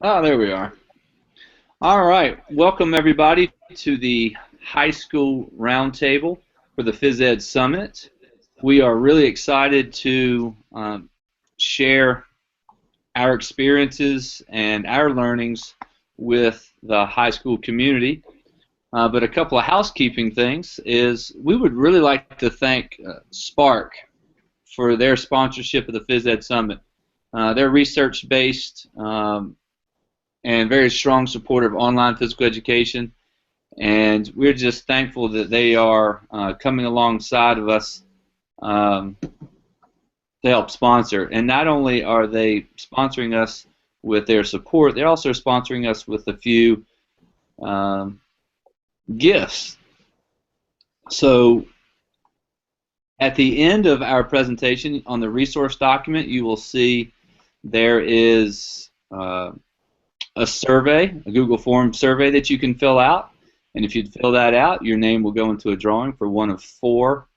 Oh, there we are. All right. Welcome, everybody, to the high school roundtable for the Phys Ed Summit. We are really excited to share our experiences and our learnings with the high school community. But a couple of housekeeping things is we would really like to thank Spark for their sponsorship of the Phys Ed Summit. They're research-based and very strong supporter of online physical education. And we're just thankful that they are coming alongside of us um, to help sponsor. And not only are they sponsoring us with their support, they're also sponsoring us with a few um, gifts. So at the end of our presentation on the resource document, you will see there is a survey, a Google Form survey that you can fill out. And if you fill that out, your name will go into a drawing for one of 4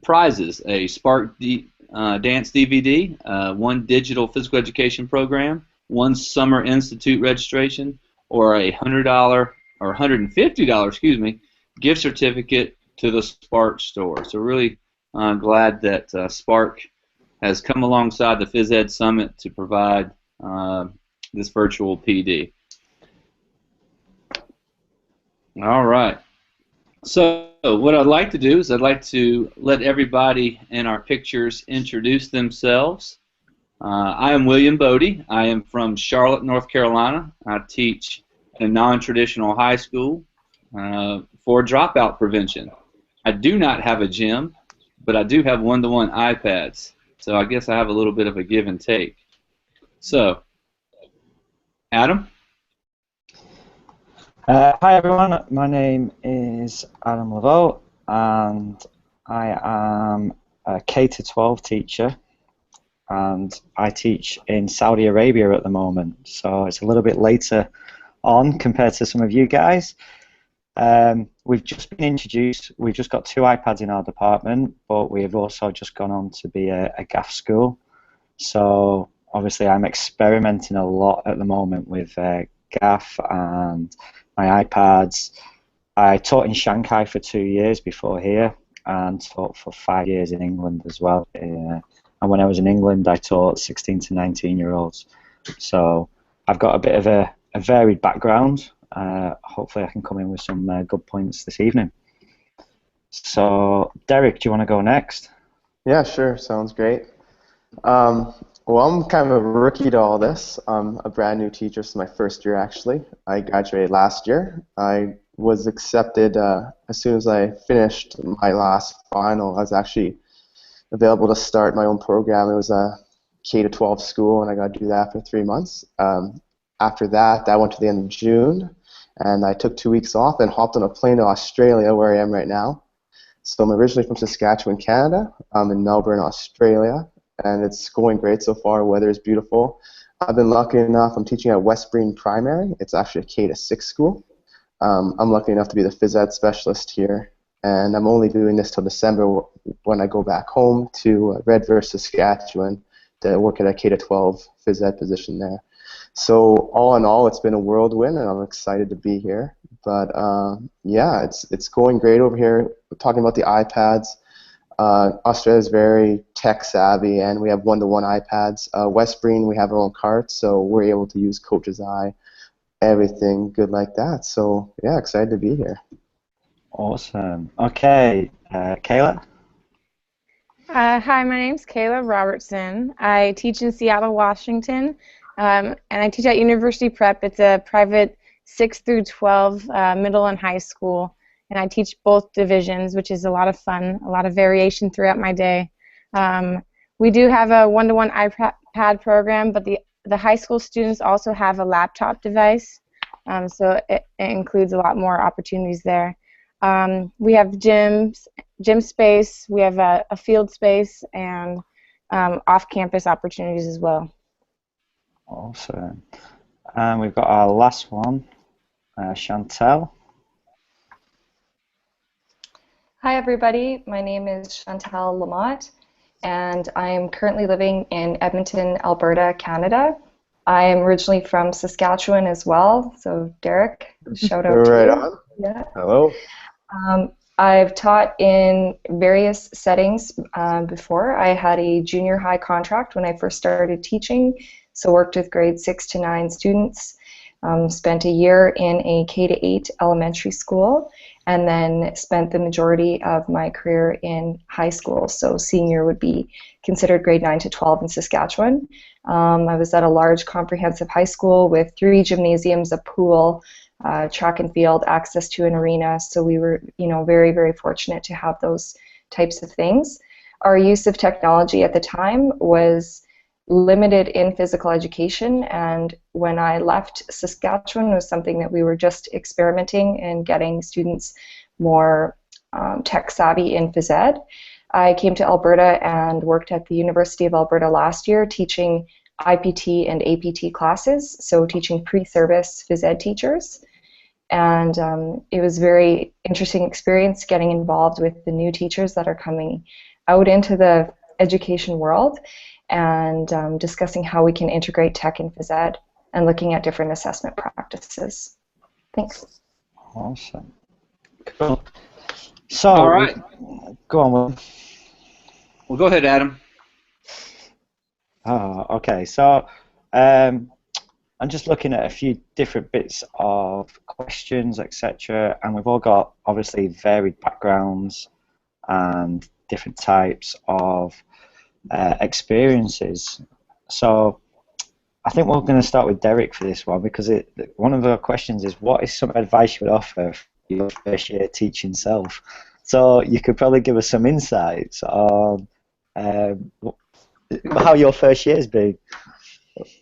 prizes: a Spark Dance DVD, 1 digital physical education program, 1 Summer Institute registration, or a $100 or $150, excuse me, gift certificate to the Spark store. So really glad that Spark has come alongside the Phys Ed Summit to provide this virtual PD. All right. So what I'd like to do is I'd like to let everybody in our pictures introduce themselves. I am William Bode. I am from Charlotte, North Carolina. I teach in a non-traditional high school for dropout prevention. I do not have a gym, but I do have one-to-one iPads. So I guess I have a little bit of a give and take. So, Adam? Hi everyone, my name is Adam Llevo and I am a K-12 teacher and I teach in Saudi Arabia at the moment, so it's a little bit later on compared to some of you guys. We've just been introduced, we've just got 2 iPads in our department, but we have also just gone on to be a GAF school, so obviously I'm experimenting a lot at the moment with GAF and my iPads. I taught in Shanghai for 2 years before here and taught for 5 years in England as well. And when I was in England, I taught 16 to 19-year-olds. So I've got a bit of a varied background. Hopefully I can come in with some good points this evening. So Derek, do you want to go next? Yeah, sure. Sounds great. Well, I'm kind of a rookie to all this. I'm a brand new teacher. This is my first year, actually. I graduated last year. I was accepted as soon as I finished my last final. I was actually available to start my own program. It was a K-12 school, and I got to do that for 3 months. After that, that went to the end of June, and I took 2 weeks off and hopped on a plane to Australia, where I am right now. So I'm originally from Saskatchewan, Canada. I'm in Melbourne, Australia. And it's going great so far. Weather is beautiful. I've been lucky enough. I'm teaching at Westbreen Primary. It's actually a K-6 school. I'm lucky enough to be the phys ed specialist here, and I'm only doing this till December when I go back home to Redvers, Saskatchewan, to work at a K-12 phys ed position there. So all in all, it's been a whirlwind, and I'm excited to be here. But yeah, it's going great over here. We're talking about the iPads. Australia is very tech savvy, and we have one-to-one iPads. Westbreen, we have our own carts, so we're able to use Coach's Eye, everything good like that. So yeah, excited to be here. Awesome. Okay, Kayla? Hi, my name's Kayla Robertson. I teach in Seattle, Washington, and I teach at University Prep. It's a private 6 through 12 middle and high school. And I teach both divisions, which is a lot of fun, a lot of variation throughout my day. We do have a one-to-one iPad program, but the high school students also have a laptop device, so it includes a lot more opportunities there. We have gym space, we have a field space, and off-campus opportunities as well. Awesome. And we've got our last one, Chantelle. Hi everybody, my name is Chantelle LaMotte and I'm currently living in Edmonton, Alberta, Canada. I am originally from Saskatchewan as well, so Derek, shout out to Right you. on. Yeah. Hello. I've taught in various settings before. I had a junior high contract when I first started teaching, so worked with grade 6 to 9 students. Spent a year in a K-8 elementary school, and then spent the majority of my career in high school. So senior would be considered grade 9 to 12 in Saskatchewan. I was at a large comprehensive high school with 3 gymnasiums, a pool, track and field, access to an arena. So we were, very, very fortunate to have those types of things. Our use of technology at the time was limited in physical education, and when I left Saskatchewan, it was something that we were just experimenting and getting students more tech savvy in phys ed. I came to Alberta and worked at the University of Alberta last year teaching IPT and APT classes, so teaching pre-service phys ed teachers. And it was a very interesting experience getting involved with the new teachers that are coming out into the education world, and discussing how we can integrate tech in phys ed and looking at different assessment practices. Thanks. Awesome. Cool. So, All right. Go on, Will. Well, go ahead, Adam. Okay. So, I'm just looking at a few different bits of questions, etc., and we've all got obviously varied backgrounds and different types of experiences. So I think we're going to start with Derek for this one, because one of the questions is, what is some advice you would offer for your first year teaching self? So you could probably give us some insights on how your first year has been.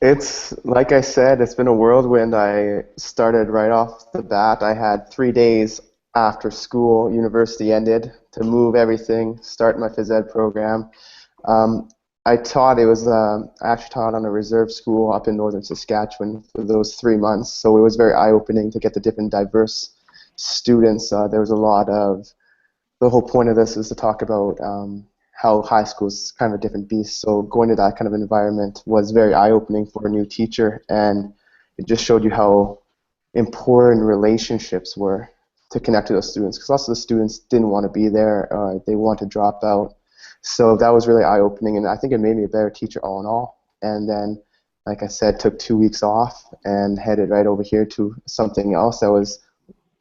It's, like I said, it's been a whirlwind. I started right off the bat. I had 3 days after school, university ended, to move everything, start my phys ed program. I actually taught on a reserve school up in northern Saskatchewan for those 3 months, so it was very eye-opening to get the different diverse students. There was a lot of, the whole point of this is to talk about how high school is kind of a different beast, so going to that kind of environment was very eye-opening for a new teacher, and it just showed you how important relationships were to connect to those students, because lots of the students didn't want to be there, they want to drop out. So that was really eye-opening, and I think it made me a better teacher all in all. And then, like I said, took 2 weeks off and headed right over here to something else that was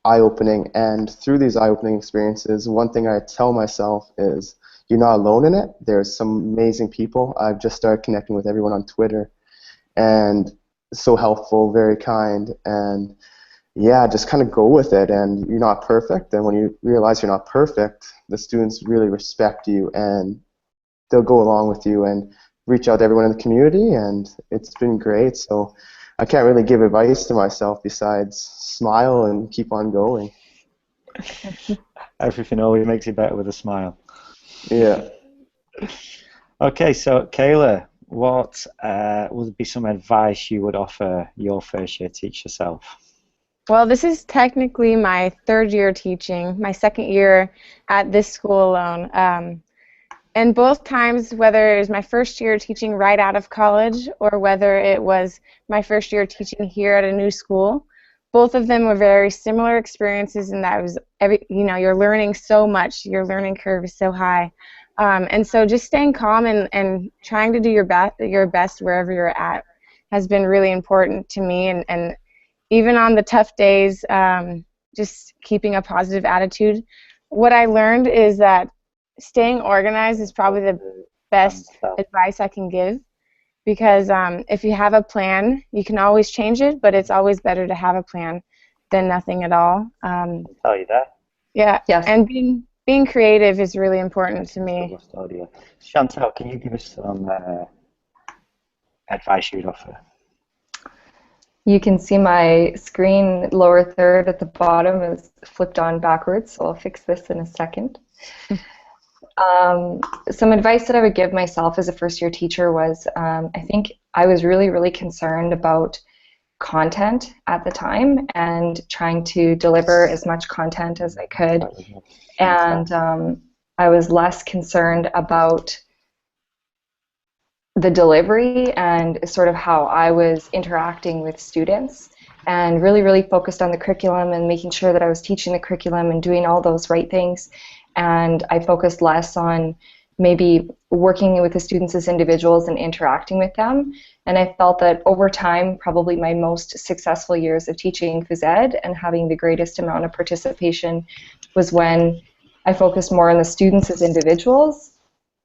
eye-opening. And through these eye-opening experiences, one thing I tell myself is, you're not alone in it. There's some amazing people. I've just started connecting with everyone on Twitter, and so helpful, very kind, and yeah, just kind of go with it. And you're not perfect, and when you realize you're not perfect, the students really respect you, and they'll go along with you and reach out to everyone in the community, and it's been great. So I can't really give advice to myself besides smile and keep on going. Everything always makes it better with a smile. Yeah. Okay, so Kayla, what would be some advice you would offer your first year teacher self? Well, this is technically my 3rd year teaching, my 2nd year at this school alone. And both times, whether it was my first year teaching right out of college or whether it was my first year teaching here at a new school, both of them were very similar experiences, in that it was you're learning so much, your learning curve is so high. And so just staying calm and trying to do your best wherever you're at has been really important to me, and even on the tough days, just keeping a positive attitude. What I learned is that staying organized is probably the best advice I can give, because if you have a plan, you can always change it, but it's always better to have a plan than nothing at all. I'll tell you that. Yeah, yes. And being creative is really important to me. Chantelle, can you give us some advice you'd offer? You can see my screen lower third at the bottom is flipped on backwards, so I'll fix this in a second. Some advice that I would give myself as a first-year teacher was, I think I was really, really concerned about content at the time and trying to deliver as much content as I could. And I was less concerned about the delivery and sort of how I was interacting with students, and really, really focused on the curriculum and making sure that I was teaching the curriculum and doing all those right things. And I focused less on maybe working with the students as individuals and interacting with them. And I felt that over time, probably my most successful years of teaching phys ed and having the greatest amount of participation was when I focused more on the students as individuals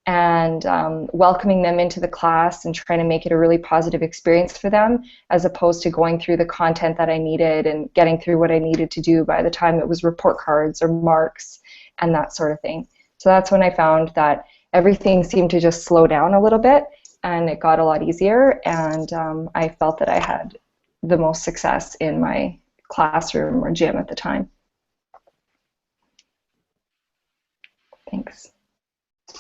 and welcoming them into the class and trying to make it a really positive experience for them, as opposed to going through the content that I needed and getting through what I needed to do by the time it was report cards or marks and that sort of thing. So that's when I found that everything seemed to just slow down a little bit, and it got a lot easier, and I felt that I had the most success in my classroom or gym at the time. Thanks.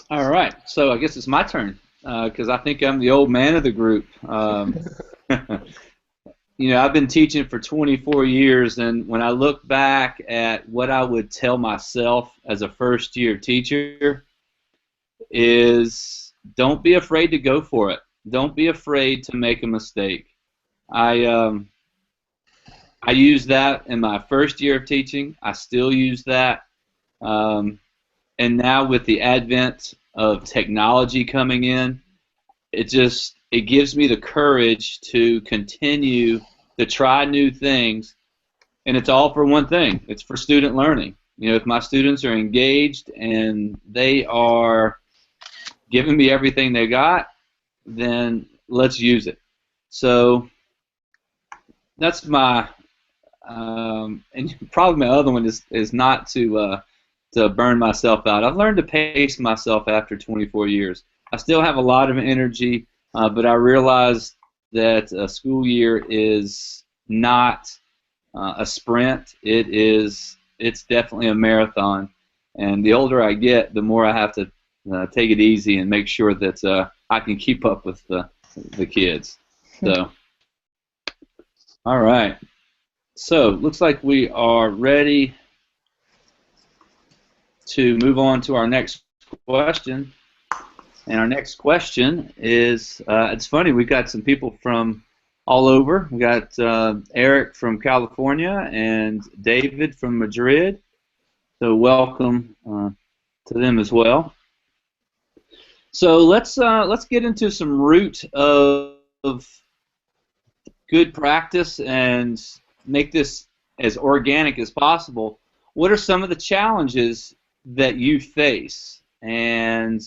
All right, so I guess it's my turn because I think I'm the old man of the group. You know, I've been teaching for 24 years, and when I look back at what I would tell myself as a first-year teacher is don't be afraid to go for it. Don't be afraid to make a mistake. I used that in my first year of teaching. I still use that. And now with the advent of technology coming in, it gives me the courage to continue to try new things, and it's all for one thing. It's for student learning. You know, if my students are engaged and they are giving me everything they got, then let's use it. So that's my and probably my other one is not to burn myself out. I've learned to pace myself after 24 years. I still have a lot of energy, but I realize that a school year is not a sprint. It's definitely a marathon, and the older I get, the more I have to take it easy and make sure that I can keep up with the kids. So, all right. So, looks like we are ready to move on to our next question. And our next question is, it's funny, we've got some people from all over. We got Eric from California and David from Madrid. So welcome to them as well. So let's get into some root of good practice and make this as organic as possible. What are some of the challenges that you face? And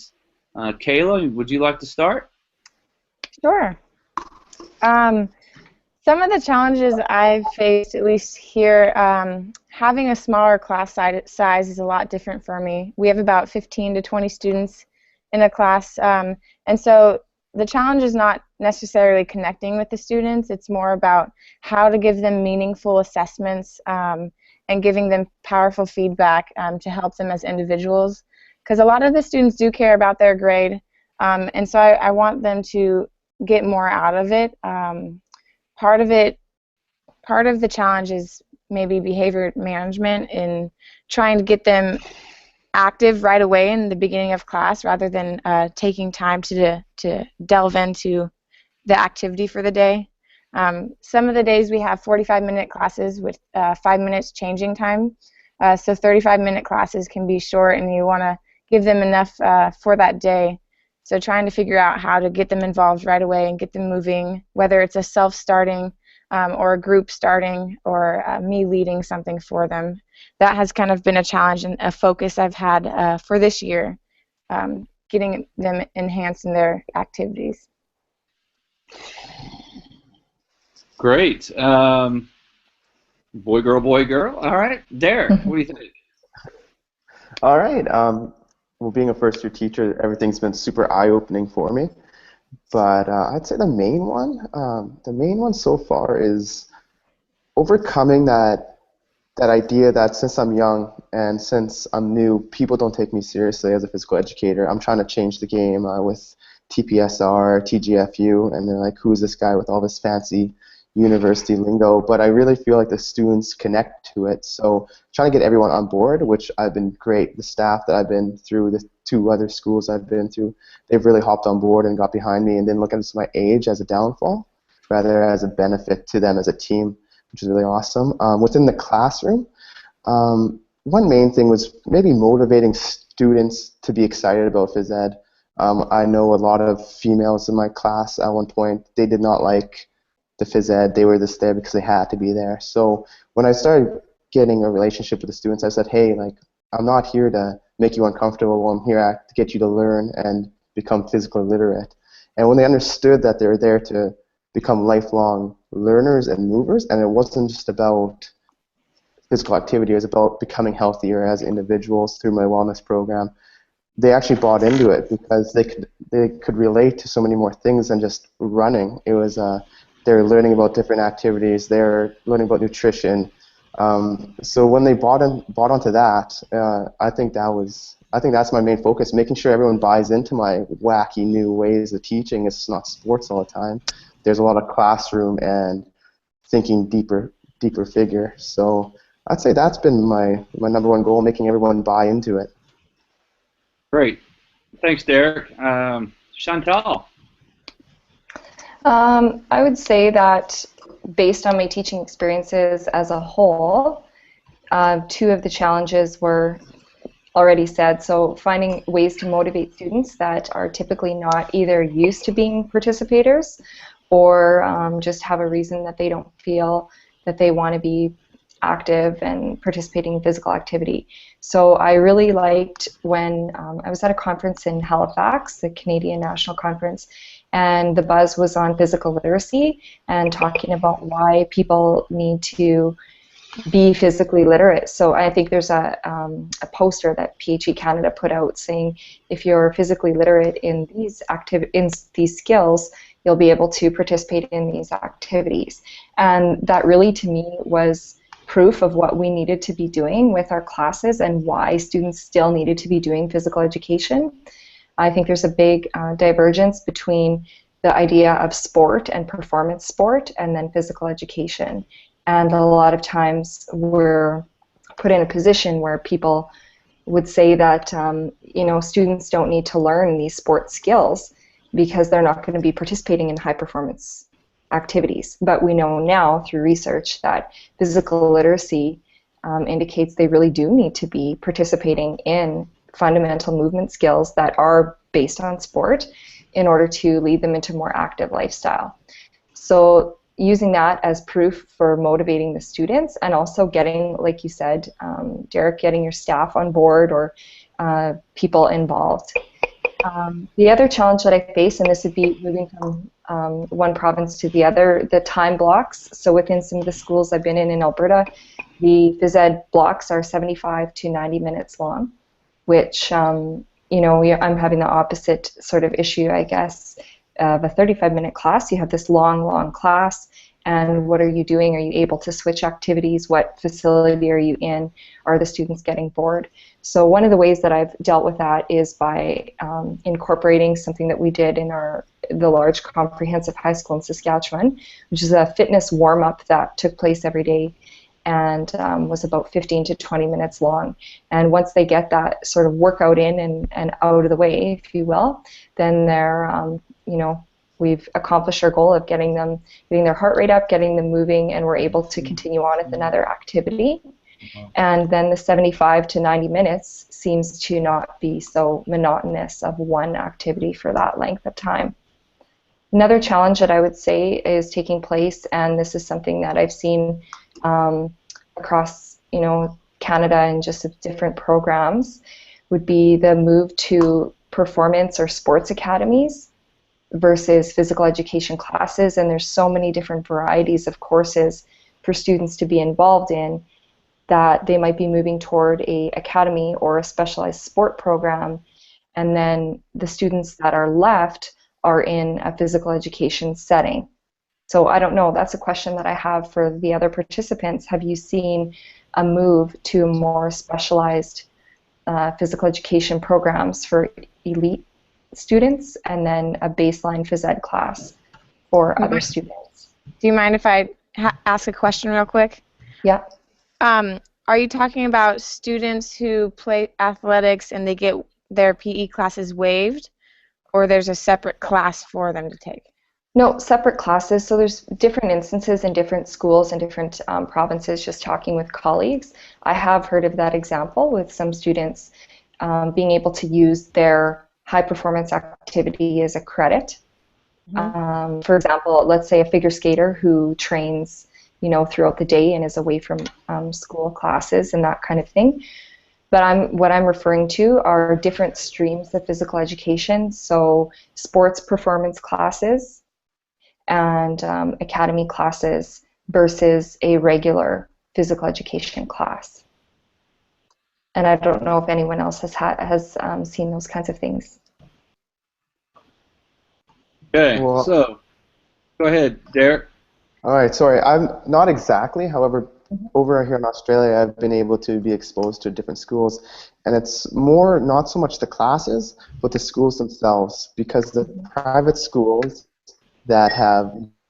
Kayla, would you like to start? Sure. Some of the challenges I've faced, at least here, having a smaller class size is a lot different for me. We have about 15 to 20 students in a class, and so the challenge is not necessarily connecting with the students. It's more about how to give them meaningful assessments and giving them powerful feedback to help them as individuals. Because a lot of the students do care about their grade, and so I want them to get more out of it. Part of the challenge is maybe behavior management in trying to get them active right away in the beginning of class rather than taking time to delve into the activity for the day. Some of the days we have 45-minute classes with 5 minutes changing time, so 35-minute classes can be short, and you want to give them enough for that day. So trying to figure out how to get them involved right away and get them moving, whether it's a self-starting or a group starting or me leading something for them. That has kind of been a challenge and a focus I've had for this year, getting them enhanced in their activities. Great. Boy, girl, boy, girl. All right. Derek, what do you think? All right. Well, being a first-year teacher, everything's been super eye-opening for me. But I'd say the main one so far is overcoming that idea that since I'm young and since I'm new, people don't take me seriously as a physical educator. I'm trying to change the game with TPSR, TGFU, and they're like, who's this guy with all this fancy university lingo? But I really feel like the students connect to it. So trying to get everyone on board, which I've been great. The staff that I've been through the two other schools I've been to, they've really hopped on board and got behind me and didn't look at my age as a downfall, rather as a benefit to them as a team, which is really awesome. Within the classroom, one main thing was maybe motivating students to be excited about phys ed. I know a lot of females in my class at one point, they did not like the phys ed. They were just there because they had to be there. So when I started getting a relationship with the students, I said, hey, like, I'm not here to make you uncomfortable. I'm here to get you to learn and become physically literate. And when they understood that they were there to become lifelong learners and movers, and it wasn't just about physical activity, it was about becoming healthier as individuals through my wellness program, they actually bought into it because they could relate to so many more things than just running. It was they were learning about different activities, they were learning about nutrition. So when they bought onto that, I think that's my main focus, making sure everyone buys into my wacky new ways of teaching. It's not sports all the time. There's a lot of classroom and thinking deeper figure. So I'd say that's been my number one goal, making everyone buy into it. Great. Thanks, Derek. Chantelle. I would say that based on my teaching experiences as a whole, two of the challenges were already said. So finding ways to motivate students that are typically not either used to being participators or just have a reason that they don't feel that they want to be active and participating in physical activity. So I really liked when I was at a conference in Halifax, the Canadian National Conference, and the buzz was on physical literacy and talking about why people need to be physically literate. So I think there's a poster that PHE Canada put out saying if you're physically literate in these skills, you'll be able to participate in these activities. And that really, to me, was proof of what we needed to be doing with our classes and why students still needed to be doing physical education. I think there's a big divergence between the idea of sport and performance sport and then physical education. And a lot of times we're put in a position where people would say that students don't need to learn these sports skills because they're not going to be participating in high performance activities. But we know now through research that physical literacy indicates they really do need to be participating in fundamental movement skills that are based on sport in order to lead them into a more active lifestyle. So using that as proof for motivating the students and also getting, like you said, Derek, getting your staff on board or people involved. The other challenge that I face, and this would be moving from one province to the other, the time blocks. So within some of the schools I've been in Alberta, the phys ed blocks are 75 to 90 minutes long, which, I'm having the opposite sort of issue, I guess, of a 35-minute class. You have this long class, and what are you doing? Are you able to switch activities? What facility are you in? Are the students getting bored? So one of the ways that I've dealt with that is by incorporating something that we did in the large comprehensive high school in Saskatchewan, which is a fitness warm-up that took place every day and was about 15 to 20 minutes long. And once they get that sort of workout in and out of the way, if you will, then they're, we've accomplished our goal of getting their heart rate up, getting them moving, and we're able to continue on with another activity. And then the 75 to 90 minutes seems to not be so monotonous of one activity for that length of time. Another challenge that I would say is taking place, and this is something that I've seen across Canada and just different programs, would be the move to performance or sports academies versus physical education classes. And there's so many different varieties of courses for students to be involved in that they might be moving toward a academy or a specialized sport program, and then the students that are left are in a physical education setting. So I don't know, that's a question that I have for the other participants. Have you seen a move to more specialized physical education programs for elite students and then a baseline phys ed class for other students? Do you mind if I ask a question real quick? Yeah. Are you talking about students who play athletics and they get their PE classes waived, or there's a separate class for them to take? No, separate classes. So there's different instances in different schools and different provinces. Just talking with colleagues, I have heard of that example with some students being able to use their high performance activity as a credit. For example, let's say a figure skater who trains, throughout the day and is away from school classes and that kind of thing. But what I'm referring to are different streams of physical education, so sports performance classes and academy classes versus a regular physical education class. And I don't know if anyone else has seen those kinds of things. Okay, Well, so go ahead, Derek. all right, sorry, I'm not exactly. However, over here in Australia, I've been able to be exposed to different schools, and it's more not so much the classes, but the schools themselves, because the private schools that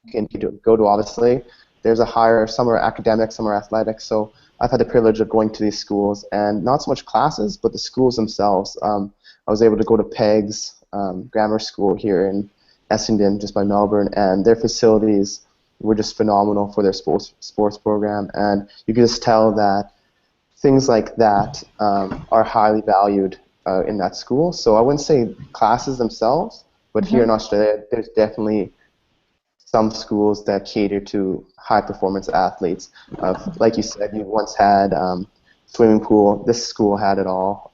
you can go to, obviously, there's a higher, some are academic, some are athletic, so I've had the privilege of going to these schools, and not so much classes, but the schools themselves. I was able to go to PEG's grammar school here in Essendon, just by Melbourne, and their facilities were just phenomenal for their sports program, and you can just tell that things like that are highly valued in that school. So I wouldn't say classes themselves, but here in Australia, there's definitely some schools that cater to high performance athletes. Like you said, you once had swimming pool. This school had it all.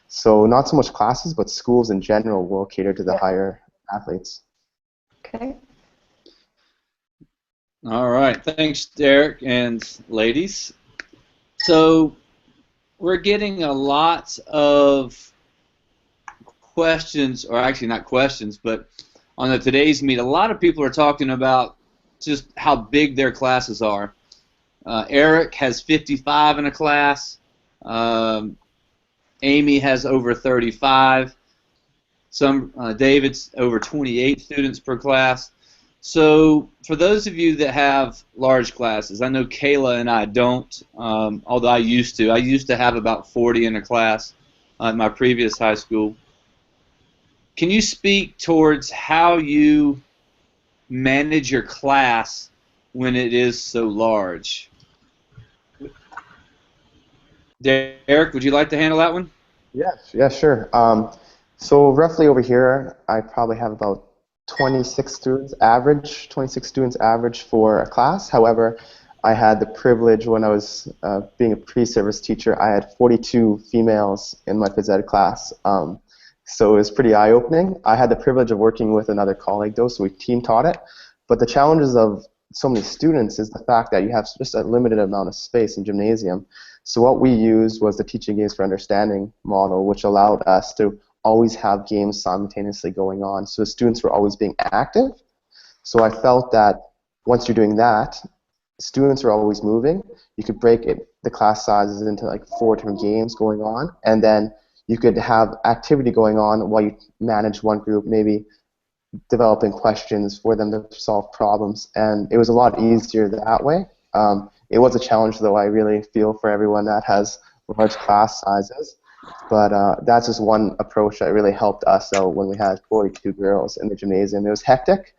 So not so much classes, but schools in general will cater to the higher athletes. Okay. All right, thanks, Derek and ladies. So we're getting a lot of questions, or actually not questions, but on the Today's Meet, a lot of people are talking about just how big their classes are. Eric has 55 in a class. Amy has over 35. David's over 28 students per class. So for those of you that have large classes, I know Kayla and I don't, although I used to. I used to have about 40 in a class at my previous high school. Can you speak towards how you manage your class when it is so large? Derek, would you like to handle that one? Yeah, sure. So roughly over here, I probably have about 26 students average for a class. However, I had the privilege when I was being a pre-service teacher, I had 42 females in my phys ed class. So it was pretty eye-opening. I had the privilege of working with another colleague though, so we team taught it. But the challenges of so many students is the fact that you have just a limited amount of space in gymnasium. So what we used was the Teaching Games for Understanding model, which allowed us to always have games simultaneously going on. So the students were always being active. So I felt that once you're doing that, students are always moving. You could break the class sizes into like 4 different games going on, and then you could have activity going on while you manage one group, maybe developing questions for them to solve problems. And it was a lot easier that way. It was a challenge, though. I really feel for everyone that has large class sizes. But that's just one approach that really helped us out when we had 42 girls in the gymnasium. It was hectic.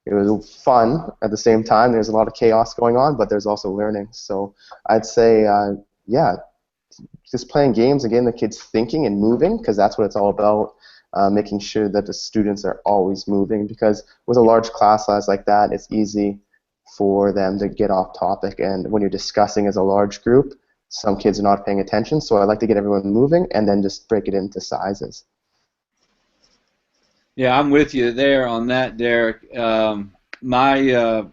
It was fun at the same time. There's a lot of chaos going on, but there's also learning. So I'd say, yeah, just playing games and getting the kids thinking and moving, because that's what it's all about, making sure that the students are always moving, because with a large class size like that, it's easy for them to get off topic. And when you're discussing as a large group, some kids are not paying attention, so I like to get everyone moving and then just break it into sizes. Yeah, I'm with you there on that, Derek. My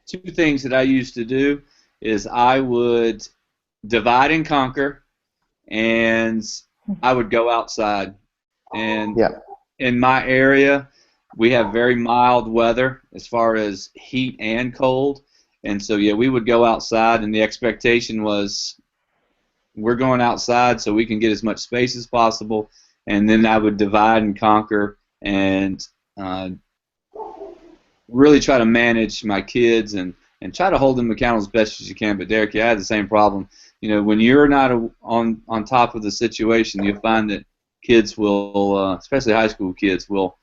2 things that I used to do is I would divide and conquer, and I would go outside. And in my area, we have very mild weather as far as heat and cold. And so, yeah, we would go outside, and the expectation was we're going outside so we can get as much space as possible. And then I would divide and conquer and really try to manage my kids and and try to hold them accountable as best as you can. But Derek, you had the same problem. When you're not on top of the situation, you'll find that kids will, especially high school kids, will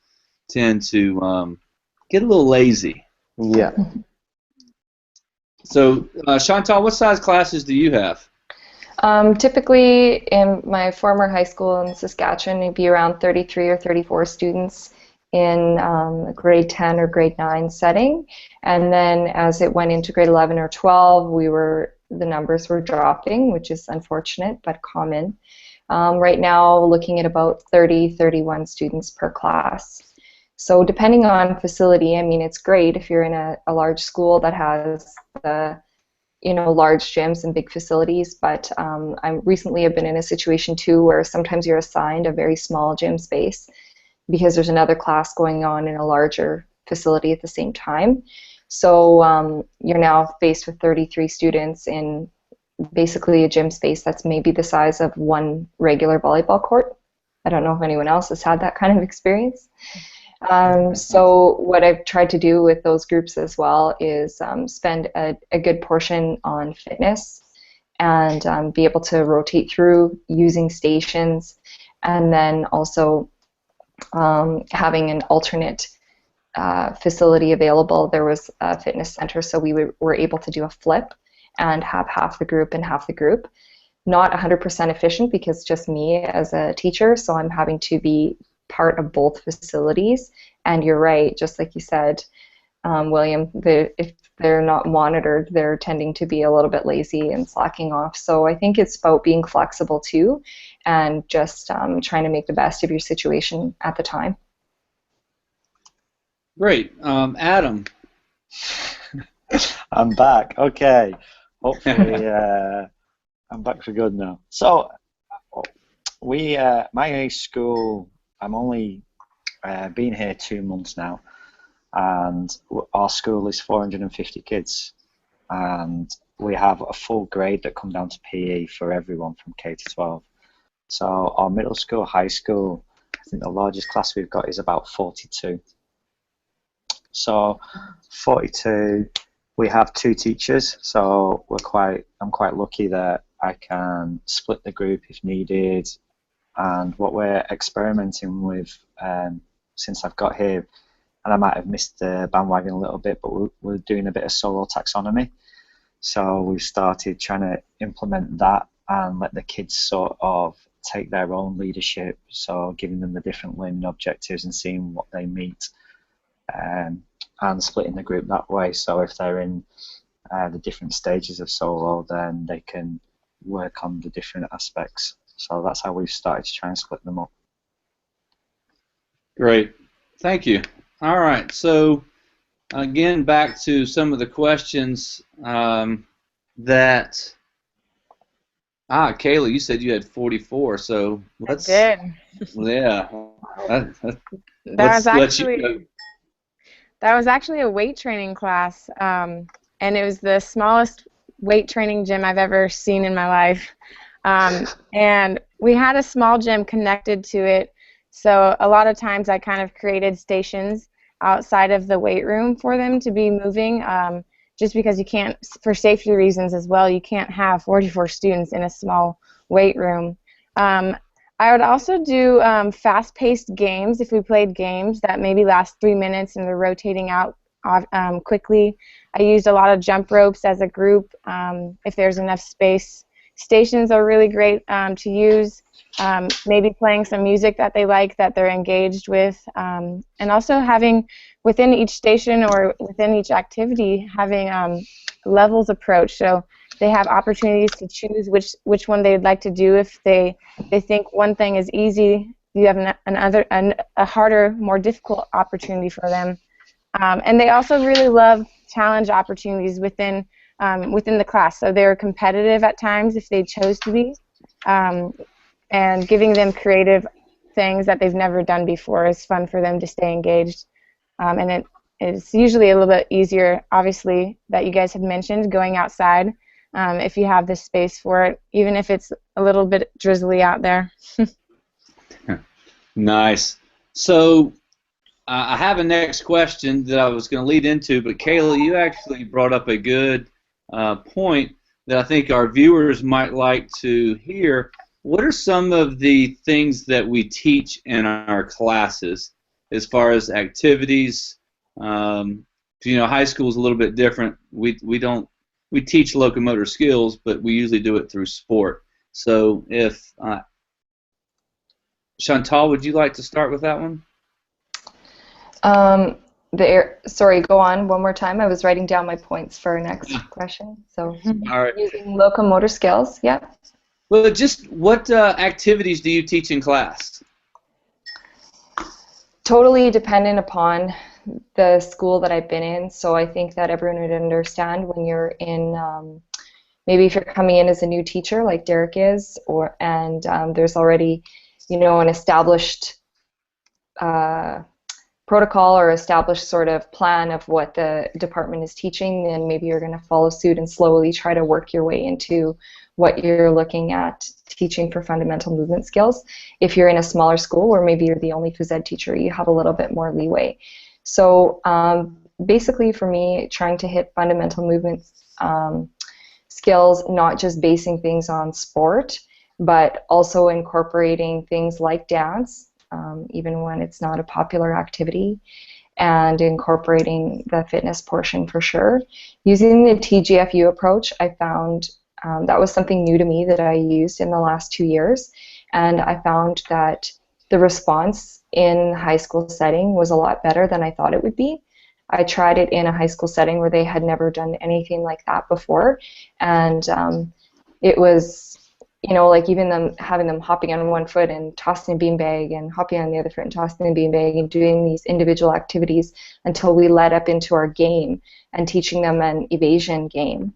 tend to get a little lazy. Yeah. So, Chantelle, what size classes do you have? Typically, in my former high school in Saskatchewan, it'd be around 33 or 34 students in a grade 10 or grade 9 setting. And then as it went into grade 11 or 12, the numbers were dropping, which is unfortunate but common. Right now, looking at about 30, 31 students per class. So depending on facility, I mean, it's great if you're in a large school that has the large gyms and big facilities, but I recently have been in a situation too where sometimes you're assigned a very small gym space because there's another class going on in a larger facility at the same time. So you're now faced with 33 students in basically a gym space that's maybe the size of one regular volleyball court. I don't know if anyone else has had that kind of experience. So what I've tried to do with those groups as well is spend a good portion on fitness and be able to rotate through using stations, and then also having an alternate facility available. There was a fitness center, so we were able to do a flip and have half the group and half the group. Not 100% efficient because just me as a teacher, so I'm having to be part of both facilities. And you're right, just like you said, William, if they're not monitored, they're tending to be a little bit lazy and slacking off. So I think it's about being flexible too, and just trying to make the best of your situation at the time. Great. Adam. I'm back. Okay. Hopefully I'm back for good now. So my school, I'm only been here 2 months now, and our school is 450 kids, and we have a full grade that come down to PE for everyone from K to 12. So our middle school, high school, I think the largest class we've got is about 42. So 42, we have 2 teachers, so I'm quite lucky that I can split the group if needed. And what we're experimenting with since I've got here, and I might have missed the bandwagon a little bit, but we're doing a bit of solo taxonomy. So we've started trying to implement that and let the kids sort of take their own leadership, so giving them the different learning objectives and seeing what they meet, and splitting the group that way. So if they're in the different stages of solo, then they can work on the different aspects. So that's how we've started to try and split them up. Great. Thank you. All right. So, again, back to some of the questions that... Kayla, you said you had 44, so let's... I did. Yeah. That was actually a weight training class, and it was the smallest weight training gym I've ever seen in my life. And we had a small gym connected to it, so a lot of times I kind of created stations outside of the weight room for them to be moving, just because you can't, for safety reasons as well, you can't have 44 students in a small weight room. I would also do fast-paced games if we played games that maybe last 3 minutes and they're rotating out quickly. I used a lot of jump ropes as a group if there's enough space. Stations are really great to use, maybe playing some music that they like, that they're engaged with, and also having within each station or within each activity having levels approach. So they have opportunities to choose which one they'd like to do. If they think one thing is easy, you have a harder, more difficult opportunity for them. And they also really love challenge opportunities within the class. So they're competitive at times if they chose to be, and giving them creative things that they've never done before is fun for them to stay engaged. And it's usually a little bit easier, obviously, that you guys have mentioned, going outside if you have the space for it, even if it's a little bit drizzly out there. Nice. So I have a next question that I was going to lead into, but Kayla, you actually brought up a good point that I think our viewers might like to hear. What are some of the things that we teach in our classes as far as activities? High school is a little bit different. We teach locomotor skills, but we usually do it through sport. So if Chantal, would you like to start with that one? Sorry, go on one more time. I was writing down my points for our next question. So, All right. using locomotor skills, yeah. Well, just what activities do you teach in class? Totally dependent upon the school that I've been in. So I think that everyone would understand when you're in, maybe if you're coming in as a new teacher, like Derek is, and there's already, an established protocol or established sort of plan of what the department is teaching, then maybe you're going to follow suit and slowly try to work your way into what you're looking at teaching for fundamental movement skills. If you're in a smaller school where maybe you're the only phys ed teacher, you have a little bit more leeway. So basically for me, trying to hit fundamental movement skills, not just basing things on sport, but also incorporating things like dance, even when it's not a popular activity, and incorporating the fitness portion for sure. Using the TGFU approach, I found that was something new to me that I used in the last 2 years, and I found that the response in high school setting was a lot better than I thought it would be. I tried it in a high school setting where they had never done anything like that before, and it was, like even having them hopping on one foot and tossing a beanbag and hopping on the other foot and tossing a beanbag and doing these individual activities until we led up into our game and teaching them an evasion game.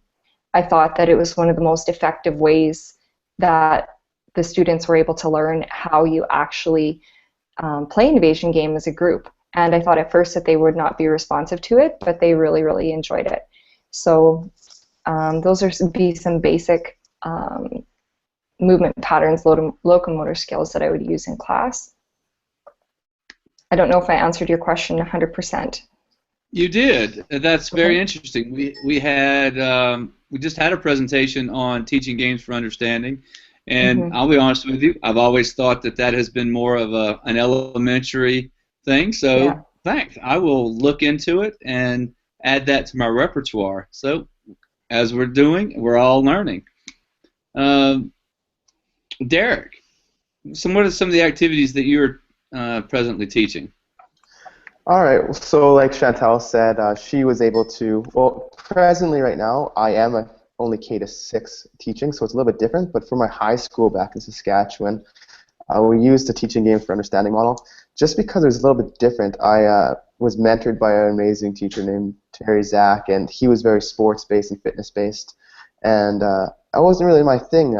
I thought that it was one of the most effective ways that the students were able to learn how you actually play an evasion game as a group. And I thought at first that they would not be responsive to it, but they really, really enjoyed it. So those are some basic movement patterns, locomotor skills that I would use in class. I don't know if I answered your question 100%. You did. That's very interesting. We just had a presentation on teaching games for understanding, and I'll be honest with you, I've always thought that has been more of an elementary thing. So thanks. I will look into it and add that to my repertoire. So as we're all learning. Derek, what are some of the activities that you're presently teaching? All right, so like Chantelle said, she was able to, well, presently right now, I am only K-6 teaching, so it's a little bit different, but for my high school back in Saskatchewan, we used the teaching games for understanding model. Just because it was a little bit different, I was mentored by an amazing teacher named Terry Zach, and he was very sports-based and fitness-based, and that wasn't really my thing.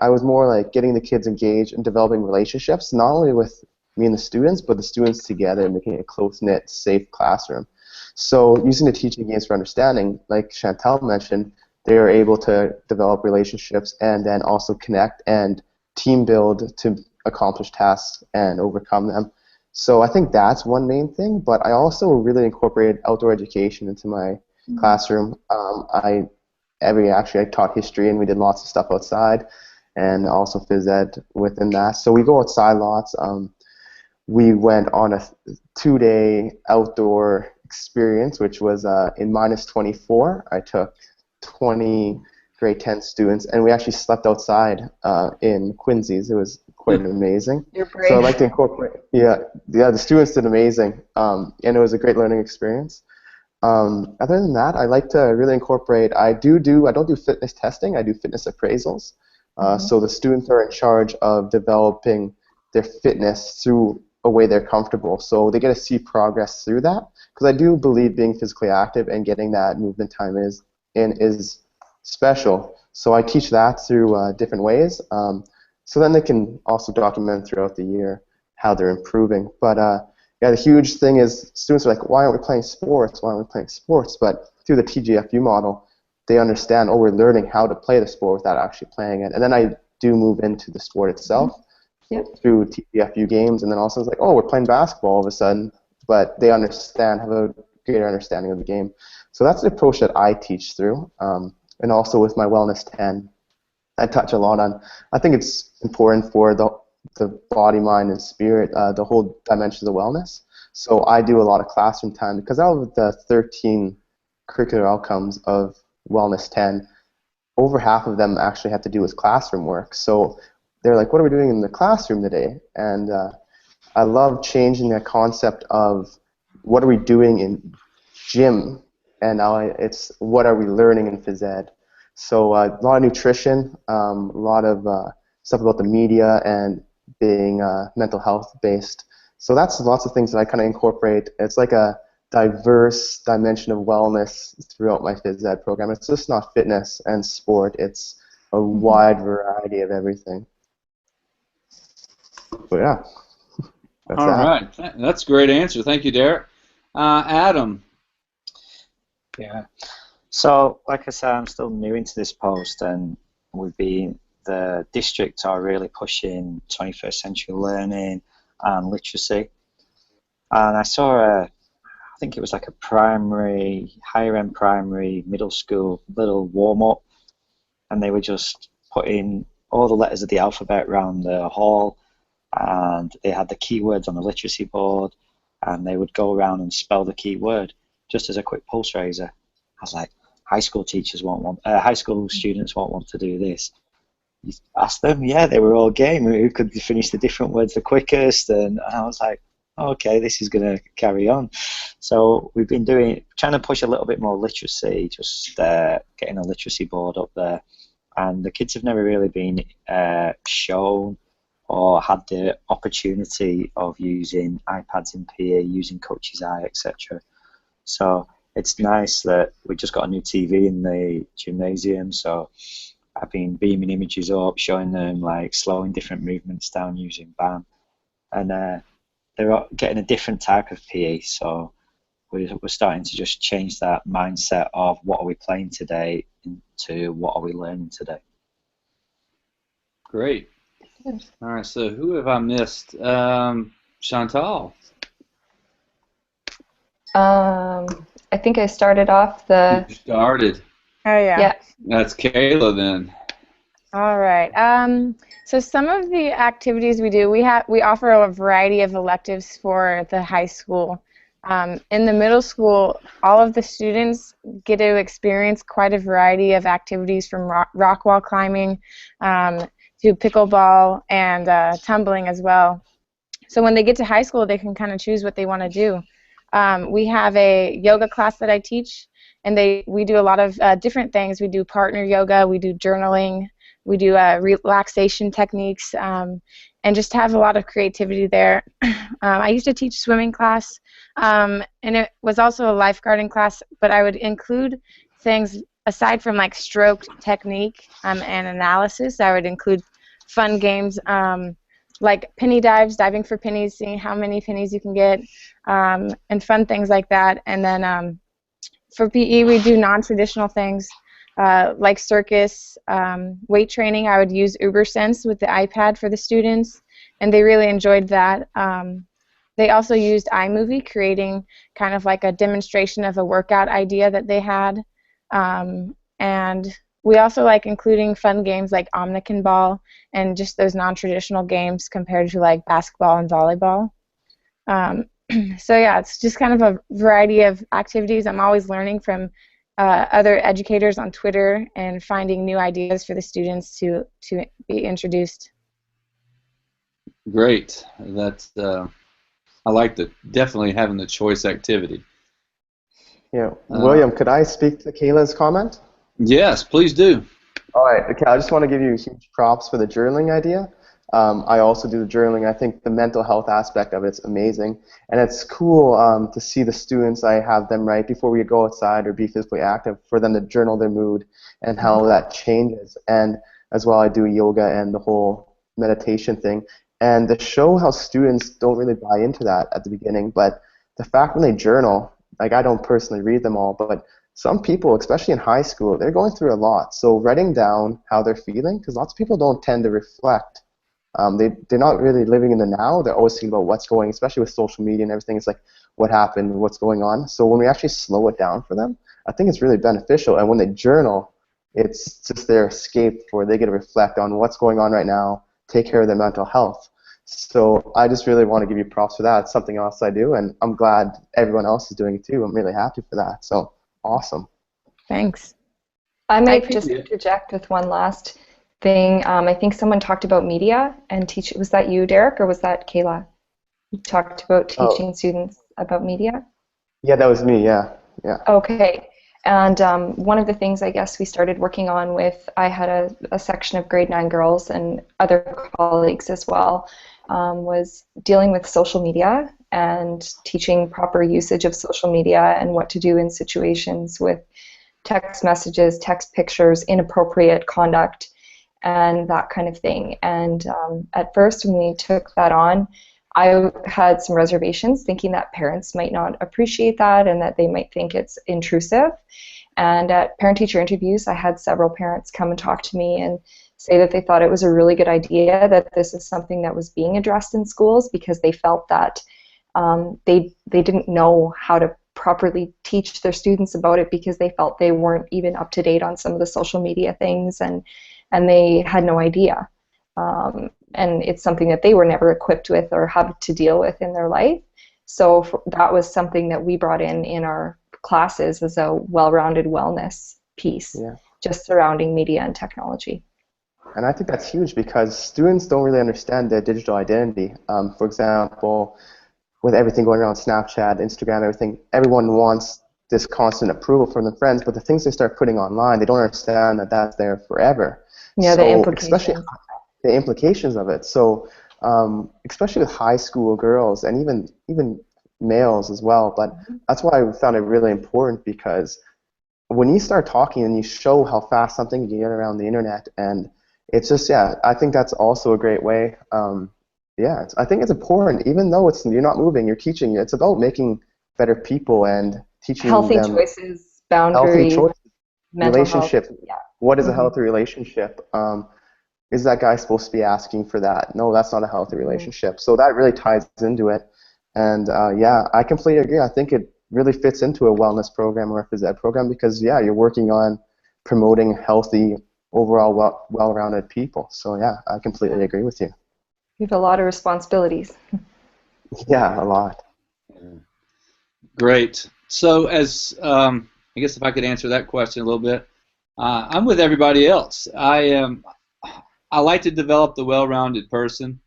I was more like getting the kids engaged and developing relationships, not only with me and the students, but the students together, making a close-knit, safe classroom. So using the teaching games for understanding, like Chantelle mentioned, they are able to develop relationships and then also connect and team build to accomplish tasks and overcome them. So I think that's one main thing, but I also really incorporated outdoor education into my classroom. I taught history, and we did lots of stuff outside, and also phys ed within that. So we go outside lots. We went on a 2-day outdoor experience, which was in -24. I took 20 grade 10 students, and we actually slept outside in Quincy's. It was quite amazing. You're brave. So I like to incorporate. Yeah, the students did amazing, and it was a great learning experience. Other than that, I like to really incorporate. I don't do fitness testing. I do fitness appraisals. So the students are in charge of developing their fitness through a way they're comfortable. So they get to see progress through that, because I do believe being physically active and getting that movement time is special. So I teach that through different ways. So then they can also document throughout the year how they're improving. But the huge thing is students are like, why aren't we playing sports? Why aren't we playing sports? But through the TGFU model, they understand, we're learning how to play the sport without actually playing it. And then I do move into the sport itself through TGFU games, and then also it's like, we're playing basketball all of a sudden. but they understand, have a greater understanding of the game. So that's the approach that I teach through. And also with my Wellness 10, I touch a lot on, I think it's important for the body, mind, and spirit, the whole dimensions of wellness. So I do a lot of classroom time because out of the 13 curricular outcomes of Wellness 10, over half of them actually have to do with classroom work. So they're like, what are we doing in the classroom today? And I love changing that concept of what are we doing in gym, and now it's what are we learning in phys ed. So a lot of nutrition, a lot of stuff about the media and being mental health based. So that's lots of things that I kind of incorporate. It's like a diverse dimension of wellness throughout my phys ed program. It's just not fitness and sport. It's a wide variety of everything. So yeah, that's All right. That's a great answer. Thank you, Derek. Adam. Yeah. So, like I said, I'm still new into this post, and the districts are really pushing 21st century learning and literacy. And I saw I think it was like a primary, higher end primary, middle school little warm up, and they were just putting all the letters of the alphabet around the hall, and they had the keywords on the literacy board, and they would go around and spell the keyword just as a quick pulse raiser. I was like, high school students won't want to do this. You ask them, yeah, they were all game. Who could finish the different words the quickest? And I was like, okay, this is going to carry on. So we've been trying to push a little bit more literacy, just getting a literacy board up there. And the kids have never really been shown or had the opportunity of using iPads in PE, using Coach's Eye, etc. So it's nice that we just got a new TV in the gymnasium, so I've been beaming images up, showing them like slowing different movements down using BAM, and they're getting a different type of PE. So we're starting to just change that mindset of what are we playing today into what are we learning today. Great. All right. So who have I missed? Chantelle. I think I started off the. You started. Oh yeah. Yeah. That's Kayla then. All right. So some of the activities we do, we offer a variety of electives for the high school. In the middle school, all of the students get to experience quite a variety of activities from rock wall climbing to pickleball and tumbling as well. So when they get to high school, they can kind of choose what they want to do. We have a yoga class that I teach, and we do a lot of different things. We do partner yoga, we do journaling, we do relaxation techniques, and just have a lot of creativity there. I used to teach swimming class, and it was also a lifeguarding class, but I would include things aside from like stroke technique and analysis. I would include fun games like penny dives, diving for pennies, seeing how many pennies you can get, and fun things like that. And then for PE, we do non-traditional things like circus, weight training. I would use UberSense with the iPad for the students, and they really enjoyed that. They also used iMovie, creating kind of like a demonstration of a workout idea that they had. And we also like including fun games like Omnican Ball and just those non-traditional games compared to like basketball and volleyball. So yeah, it's just kind of a variety of activities. I'm always learning from other educators on Twitter and finding new ideas for the students to be introduced. Great. That's I like definitely having the choice activity. Yeah, William, could I speak to Kayla's comment? Yes, please do. All right, okay, I just want to give you huge props for the journaling idea. I also do the journaling. I think the mental health aspect of it's amazing, and it's cool to see the students. I have them write before we go outside or be physically active, for them to journal their mood and how that changes. And as well, I do yoga and the whole meditation thing, and to show how students don't really buy into that at the beginning, but the fact when they journal, like I don't personally read them all, but some people, especially in high school, they're going through a lot. So writing down how they're feeling, because lots of people don't tend to reflect. They're not really living in the now. They're always thinking about what's going, especially with social media and everything. It's like, what happened, what's going on. So when we actually slow it down for them, I think it's really beneficial. And when they journal, it's just their escape where they get to reflect on what's going on right now, take care of their mental health. So I just really want to give you props for that. It's something else I do, and I'm glad everyone else is doing it too. I'm really happy for that. So awesome. Thanks. I might just interject with one last thing. I think someone talked about media and teach. Was that you, Derek, or was that Kayla? You talked about teaching students about media? Yeah, that was me, yeah. Okay. And one of the things I guess we started working on with, I had a section of grade 9 girls and other colleagues as well, was dealing with social media and teaching proper usage of social media and what to do in situations with text messages, text pictures, inappropriate conduct, and that kind of thing. And at first when we took that on, I had some reservations, thinking that parents might not appreciate that and that they might think it's intrusive. And at parent-teacher interviews, I had several parents come and talk to me and say that they thought it was a really good idea, that this is something that was being addressed in schools, because they felt that they didn't know how to properly teach their students about it, because they felt they weren't even up to date on some of the social media things, and they had no idea. And it's something that they were never equipped with or had to deal with in their life. So that was something that we brought in our classes as a well-rounded wellness piece, just surrounding media and technology. And I think that's huge because students don't really understand their digital identity. For example, with everything going around Snapchat, Instagram, everything, everyone wants this constant approval from their friends, but the things they start putting online, they don't understand that that's there forever. Yeah, so the implications. Especially the implications of it. So especially with high school girls and even males as well. But that's why I found it really important, because when you start talking and you show how fast something can get around the internet, and it's just, I think that's also a great way. I think it's important, even though you're not moving, you're teaching. It's about making better people and teaching healthy them choices, boundaries, mental relationship. Health. What is a healthy relationship? Is that guy supposed to be asking for that? No, that's not a healthy relationship. So that really ties into it. And I completely agree. I think it really fits into a wellness program or a phys ed program, because you're working on promoting healthy, overall well-rounded people. So I completely agree with you. You have a lot of responsibilities. Yeah, a lot. Great. So as I guess if I could answer that question a little bit, I'm with everybody else. I like to develop the well-rounded person.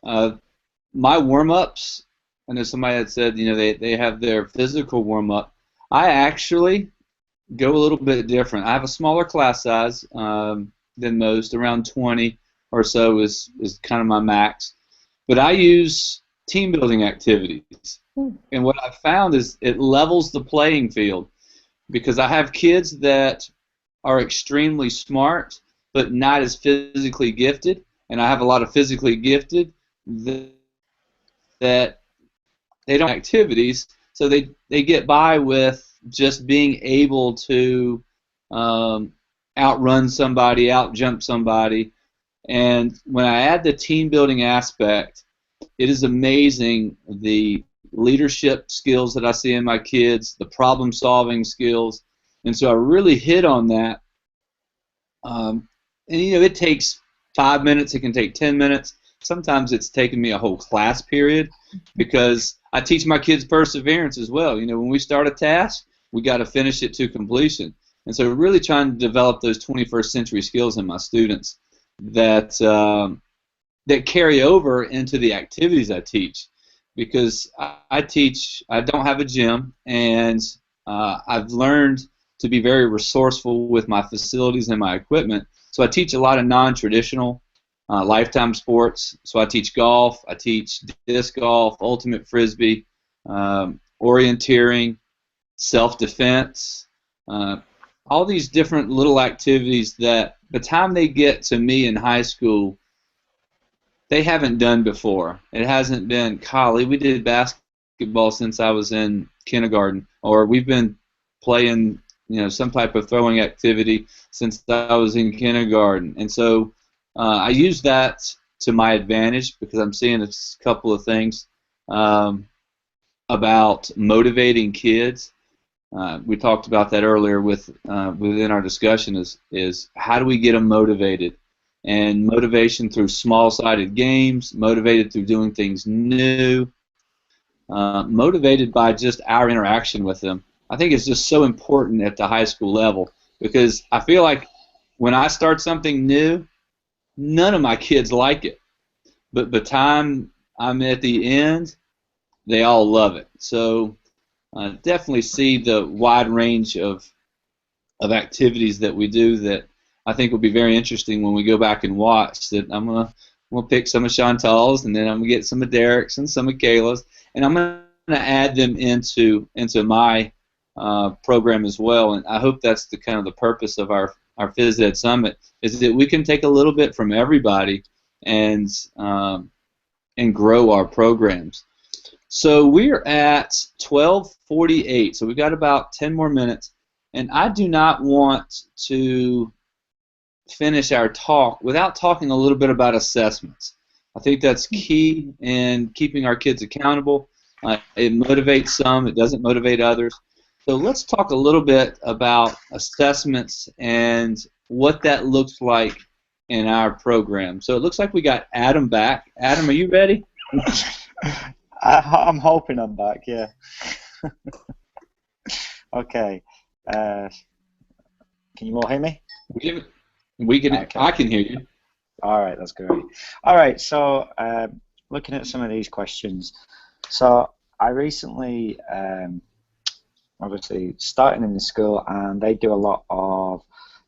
My warm-ups, I know somebody had said, they have their physical warm-up. I actually go a little bit different. I have a smaller class size than most, around 20 or so is kind of my max. But I use team building activities. And what I've found is it levels the playing field, because I have kids that are extremely smart but not as physically gifted, and I have a lot of physically gifted that they don't have activities, so they get by with just being able to outrun somebody, outjump somebody. And when I add the team building aspect, it is amazing the leadership skills that I see in my kids, the problem solving skills, and so I really hit on that. And it takes 5 minutes, it can take 10 minutes. Sometimes it's taken me a whole class period, because I teach my kids perseverance as well. When we start a task, we got to finish it to completion. And so we're really trying to develop those 21st century skills in my students that carry over into the activities I teach, because I don't have a gym, and I've learned to be very resourceful with my facilities and my equipment. So I teach a lot of non-traditional lifetime sports. So I teach golf, I teach disc golf, ultimate frisbee, orienteering, self-defense, all these different little activities that by the time they get to me in high school, they haven't done before. It hasn't been, golly, we did basketball since I was in kindergarten, or we've been playing some type of throwing activity since I was in kindergarten. And so I use that to my advantage, because I'm seeing a couple of things. about motivating kids. We talked about that earlier within our discussion is how do we get them motivated? And motivation through small-sided games, motivated through doing things new, motivated by just our interaction with them. I think it's just so important at the high school level because I feel like when I start something new, none of my kids like it. But by the time I'm at the end, they all love it. So definitely see the wide range of activities that we do that I think will be very interesting when we go back and watch. That I'm gonna pick some of Chantal's, and then I'm gonna get some of Derek's and some of Kayla's, and I'm gonna add them into my program as well. And I hope that's the kind of the purpose of our Phys Ed Summit is that we can take a little bit from everybody and grow our programs. So we're at 12:48, so we've got about 10 more minutes, and I do not want to finish our talk without talking a little bit about assessments. I think that's key in keeping our kids accountable. It motivates some, it doesn't motivate others. So let's talk a little bit about assessments and what that looks like in our program. So it looks like we got Adam back. Adam, are you ready? I'm hoping I'm back, yeah. Okay. Can you all hear me? We can. Okay. I can hear you. All right, that's great. All right, so looking at some of these questions. So I recently, obviously, starting in the school, and they do a lot of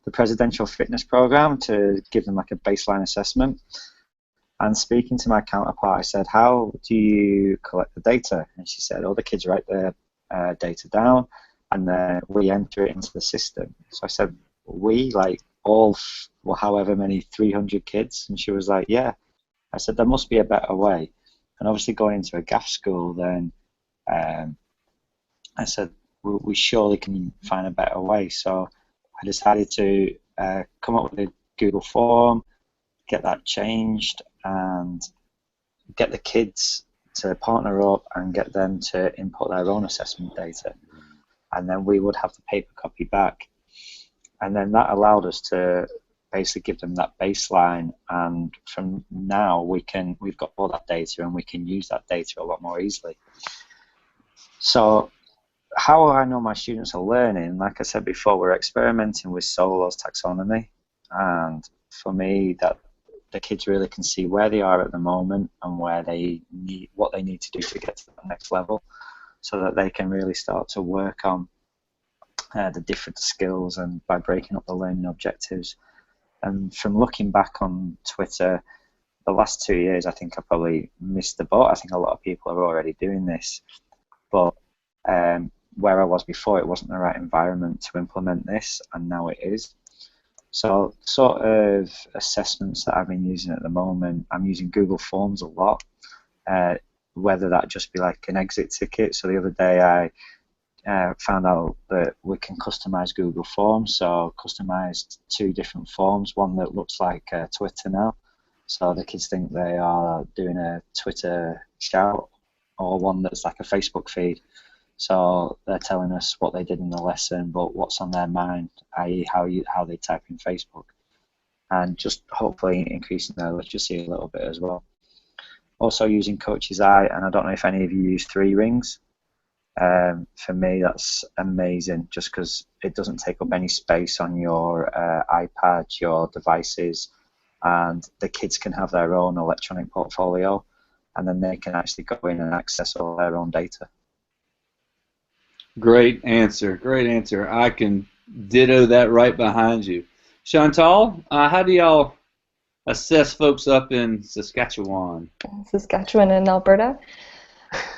the Presidential Fitness Program to give them like a baseline assessment. And speaking to my counterpart, I said, how do you collect the data? And she said, all the kids write their data down, and then we enter it into the system. So I said, we, like all, well, however many, 300 kids? And she was like, yeah. I said, there must be a better way. And obviously going into a GAF school, then I said, we surely can find a better way. So I decided to come up with a Google form, get that changed, and get the kids to partner up and get them to input their own assessment data. And then we would have the paper copy back. And then that allowed us to basically give them that baseline, and from now we've got all that data and we can use that data a lot more easily. So how I know my students are learning, like I said before, we're experimenting with Solo's taxonomy, and for me that the kids really can see where they are at the moment and what they need to do to get to the next level, so that they can really start to work on the different skills and by breaking up the learning objectives. And from looking back on Twitter, the last 2 years, I think I probably missed the boat. I think a lot of people are already doing this, but where I was before, it wasn't the right environment to implement this, and now it is. So sort of assessments that I've been using at the moment, I'm using Google Forms a lot, whether that just be like an exit ticket. So the other day I found out that we can customize Google Forms, so customized 2 different forms, one that looks like Twitter now, so the kids think they are doing a Twitter shout, or one that's like a Facebook feed. So they're telling us what they did in the lesson, but what's on their mind, i.e. how they type in Facebook, and just hopefully increasing their literacy a little bit as well. Also using Coach's Eye, and I don't know if any of you use 3 rings. For me, that's amazing, just because it doesn't take up any space on your iPad, your devices, and the kids can have their own electronic portfolio, and then they can actually go in and access all their own data. Great answer. Great answer. I can ditto that right behind you. Chantal, how do y'all assess folks up in Saskatchewan? Saskatchewan and Alberta.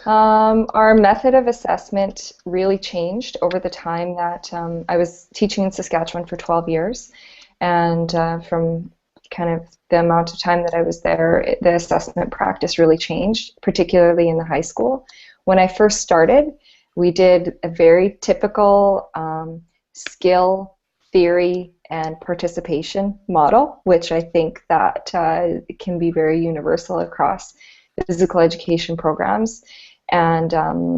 Our method of assessment really changed over the time that I was teaching in Saskatchewan for 12 years, and from kind of the amount of time that I was there, the assessment practice really changed, particularly in the high school. When I first started, we did a very typical skill, theory, and participation model, which I think that can be very universal across the physical education programs. And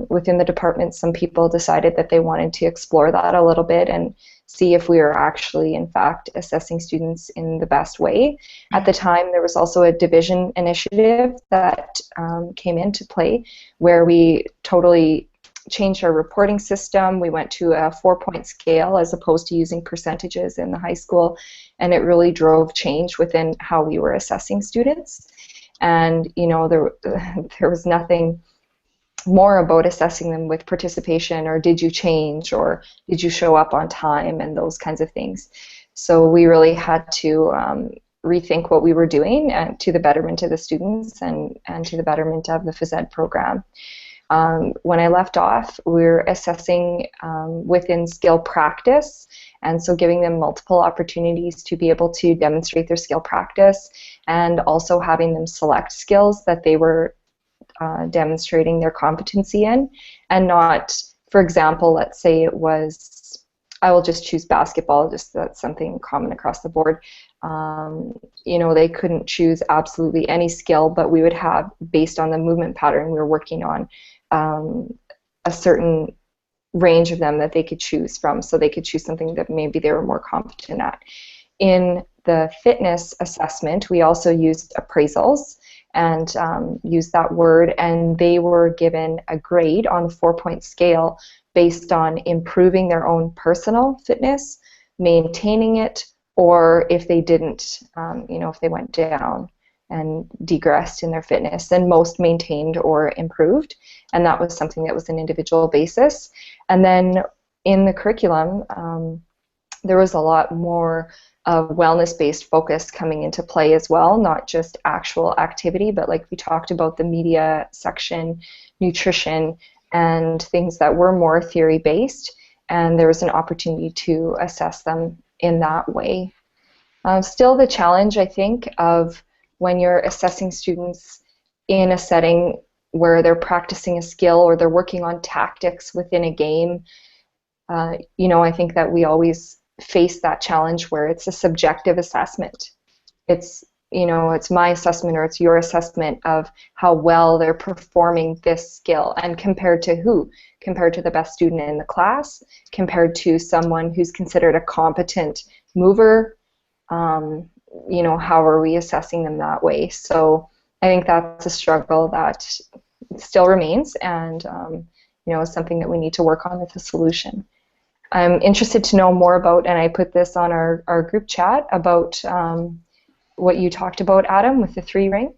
within the department, some people decided that they wanted to explore that a little bit and see if we were actually, in fact, assessing students in the best way. At the time, there was also a division initiative that came into play where we totally changed our reporting system. We went to a 4-point scale as opposed to using percentages in the high school, and it really drove change within how we were assessing students. And you know, there was nothing more about assessing them with participation or did you change or did you show up on time and those kinds of things. So we really had to rethink what we were doing to the betterment of the students and to the betterment of the phys ed program. When I left off, we were assessing within skill practice, and so giving them multiple opportunities to be able to demonstrate their skill practice and also having them select skills that they were demonstrating their competency in, and not, for example, let's say it was, I will just choose basketball, just that's something common across the board. You know, they couldn't choose absolutely any skill, but we would have, based on the movement pattern we were working on, a certain range of them that they could choose from, so they could choose something that maybe they were more competent at. In the fitness assessment, we also used appraisals and used that word, and they were given a grade on the 4-point scale based on improving their own personal fitness, maintaining it, or if they didn't, you know, if they went down and degressed in their fitness, and most maintained or improved, and that was something that was an individual basis. And then in the curriculum, there was a lot more wellness-based focus coming into play as well, not just actual activity, but like we talked about, the media section, nutrition, and things that were more theory-based, and there was an opportunity to assess them in that way. Still the challenge, I think, of when you're assessing students in a setting where they're practicing a skill or they're working on tactics within a game, you know, I think that we always face that challenge where it's a subjective assessment. It's, you know, it's my assessment or it's your assessment of how well they're performing this skill, and compared to who? Compared to the best student in the class, compared to someone who's considered a competent mover. You know, how are we assessing them that way? So I think that's a struggle that still remains, and you know, is something that we need to work on with a solution. I'm interested to know more about, and I put this on our group chat, about what you talked about, Adam, with the 3-ring,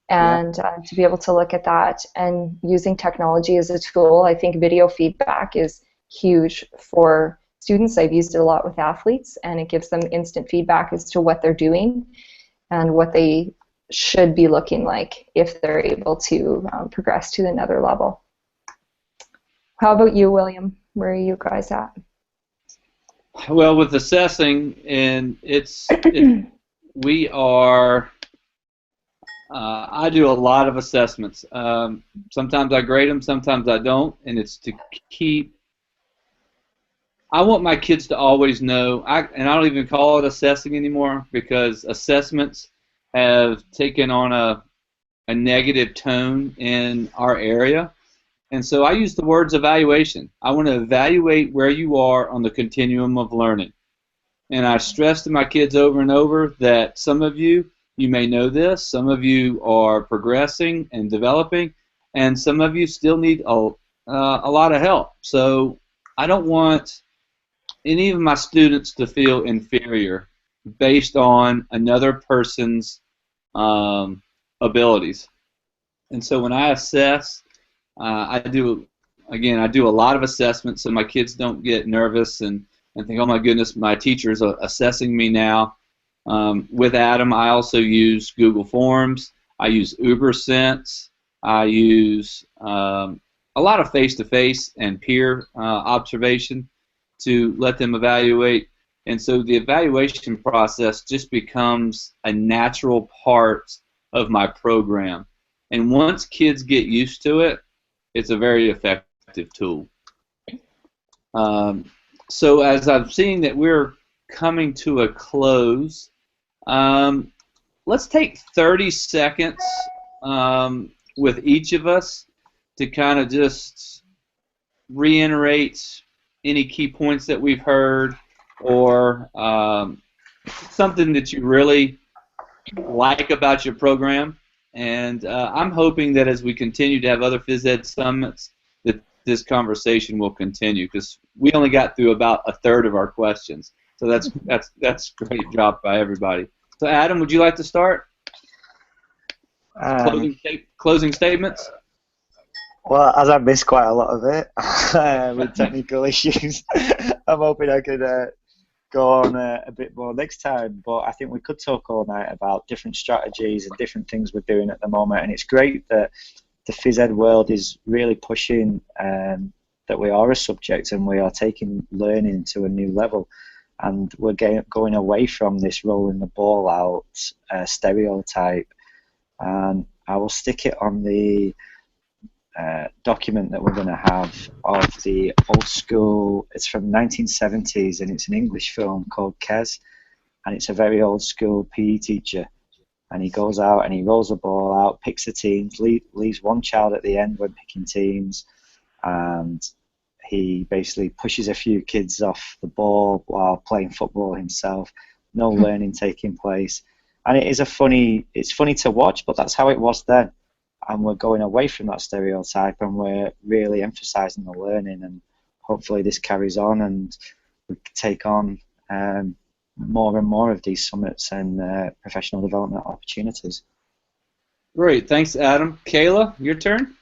and to be able to look at that and using technology as a tool. I think video feedback is huge for students. I've used it a lot with athletes, and it gives them instant feedback as to what they're doing and what they should be looking like if they're able to progress to another level. How about you, William? Where are you guys at? Well, with assessing, and we are, I do a lot of assessments. Sometimes I grade them, sometimes I don't, and it's to keep, I want my kids to always know, and I don't even call it assessing anymore, because assessments have taken on a negative tone in our area. And so I use the words evaluation. I want to evaluate where you are on the continuum of learning. And I stress to my kids over and over that some of you may know this, some of you are progressing and developing, and some of you still need a lot of help. So I don't want any of my students to feel inferior based on another person's abilities. And so when I assess, I do a lot of assessments so my kids don't get nervous and think, oh my goodness, my teacher's assessing me now. With Adam, I also use Google Forms. I use UberSense. I use a lot of face-to-face and peer observation to let them evaluate. And so the evaluation process just becomes a natural part of my program. And once kids get used to it, it's a very effective tool. So as I'm seeing that we're coming to a close, let's take 30 seconds with each of us to kind of just reiterate any key points that we've heard, or something that you really like about your program. And I'm hoping that as we continue to have other phys ed summits, that this conversation will continue, because we only got through about a third of our questions. So that's great job by everybody. So Adam, would you like to start? Closing statements? Well, as I missed quite a lot of it with technical issues, I'm hoping I could go on a bit more next time. But I think we could talk all night about different strategies and different things we're doing at the moment. And it's great that the phys ed world is really pushing that we are a subject and we are taking learning to a new level. And we're going away from this rolling the ball out stereotype. And I will stick it on the document that we're going to have of the old school. It's from 1970s and it's an English film called Kes, and it's a very old school PE teacher, and he goes out and he rolls the ball out, picks the teams, leaves one child at the end when picking teams, and he basically pushes a few kids off the ball while playing football himself. No learning taking place, and it's funny to watch, but that's how it was then. And we're going away from that stereotype, and we're really emphasising the learning, and hopefully this carries on and we take on more and more of these summits and professional development opportunities. Great, thanks Adam. Kayla, your turn.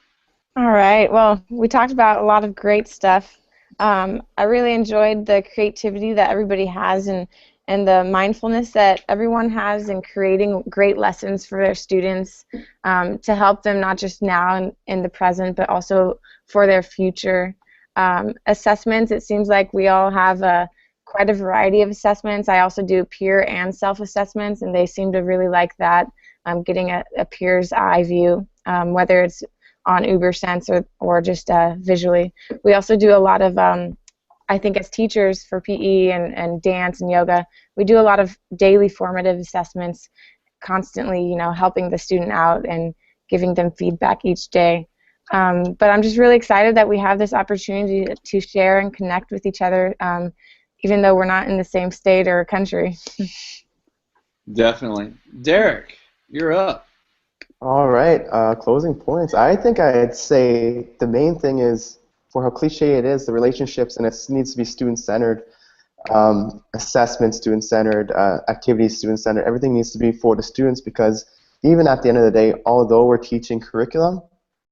All right, well, we talked about a lot of great stuff. I really enjoyed the creativity that everybody has and the mindfulness that everyone has in creating great lessons for their students to help them not just now and in the present, but also for their future. Assessments, it seems like we all have quite a variety of assessments. I also do peer and self-assessments, and they seem to really like that, getting a peer's eye view, whether it's on UberSense or just visually. We also do a lot of I think as teachers for PE and dance and yoga, we do a lot of daily formative assessments, constantly, helping the student out and giving them feedback each day. But I'm just really excited that we have this opportunity to share and connect with each other, even though we're not in the same state or country. Definitely. Derek, you're up. All right, closing points. I think I'd say the main thing is, for how cliche it is, the relationships, and it needs to be student-centered, assessment student-centered, activities student-centered. Everything needs to be for the students, because even at the end of the day, although we're teaching curriculum,